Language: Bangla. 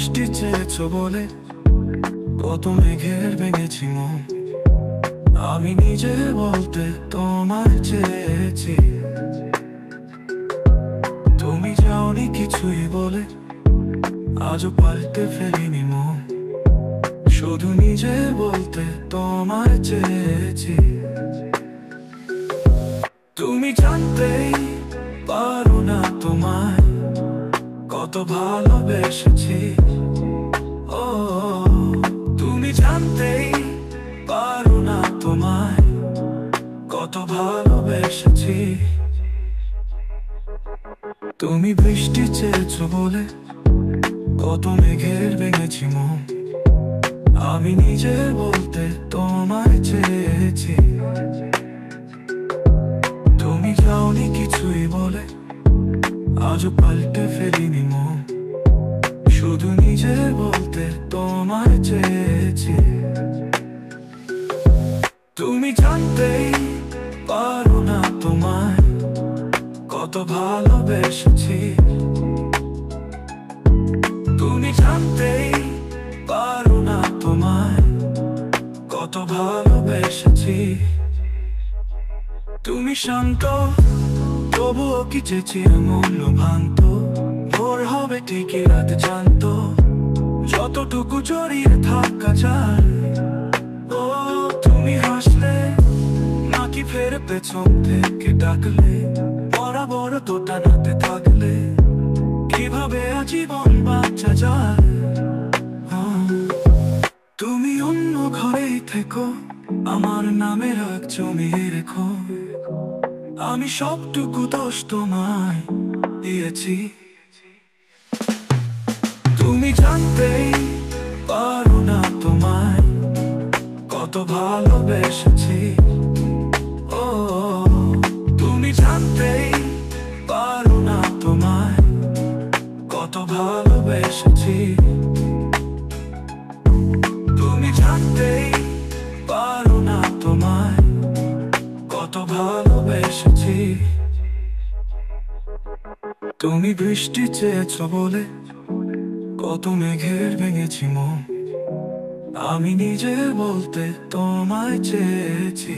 বৃষ্টি চেয়েছো বলে কত মেঘের ভেঙেছি মন। আমি নিজে বলতে তোমায় চেয়েছি, তুমি যাওনি কিছুই বলে আজও পাল্টে ফেলিনি মন। শুধু নিজে বলতে তোমায় চেয়েছি। তুমি জানতেই পারো না তোমায় কত ভালোবেসেছি। ও তুমি জানতেই পারো না তোমায় কত ভালোবেসেছি। তুমি বৃষ্টি চেয়েছো বলে কত মেঘের ভেঙেছি মন। আমি নিজে বলতে তোমায় চেয়েছি, তুমি যাওনি কিছুই বলে আজও পাল্টে ফেলিনি মন। শুধু নিজে বলতে তোমায় চেয়েছি। তুমি জানতেই পারো না তোমায় কত ভালোবেসেছি। তুমি জানতেই পারো না তোমায় কত ভালোবেসেছি। তুমি শান্ত তবুও কি চেয়েছি মূল্য ভাঙত। ভোর হবে ঠিকই রাত জানতো যতটুকু জড়িয়ে থাকা যায়। ও তুমি হাসলে নাকি ফের পেছন থেকে ডাকলে, বরাবর তো টানাতে থাকলে কিভাবে আজীবন বাঁচা যায়। তুমি অন্য ঘরেই থেকো, আমার নামে রাগ জমিয়ে রেখো। আমি সবটুকু দোষ তোমায় দিয়েছি। তুমি জানতেই পারো না তোমায় কত ভালোবেসেছি। ও তুমি জানতেই পারো না তোমায় কত ভালোবেসেছি। তুমি জানতেই পারো না তোমায় কত ভালোবেসেছি। তুমি বৃষ্টি চেয়েছো বলে কত মেঘের ভেঙেছি মন। আমি নিজে বলতে তোমায় চেয়েছি।